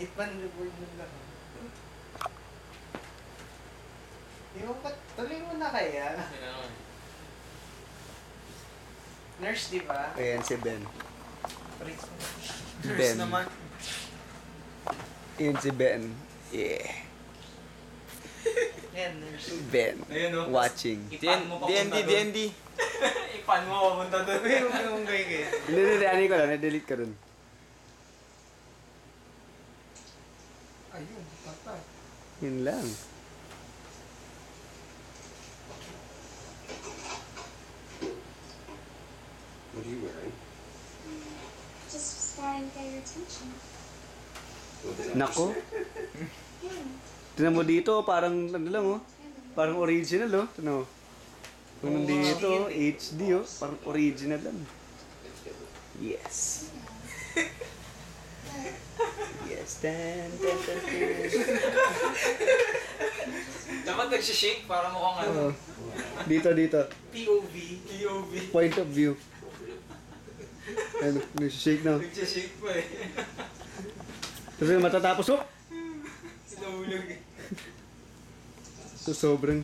Hitman reward mo lang. Di mo ba? Tuloy mo na kaya? Nurse, di ba? Ayan si Ben. Freaks mo. Ben. naman. Ayan si Ben. Yeah. Yan, nurse. Ben. Ayun, oh. Watching. Ipan mo papunta doon. DND. Ipan mo papunta doon. Uy, huwag mong gaya. Hindi, ano ko lang. Na-delete ka dun. Ayun, patay. Yun lang. What are you wearing? Just trying to get your attention. Nako. Yeah. Tignan mo dito, parang ano lang oh. Parang original oh. Tignan mo. Kung nandito, HD oh. Parang original lang. Yes. Yes. Tan, tan, tan, tan. Dapat nagsishake para mukhang ano. Oh. Dito. POV. POV. Point of view. Ano, shake na. Nagsishake pa eh. Kasi matatapos oh. Sinahulog eh. So sobrang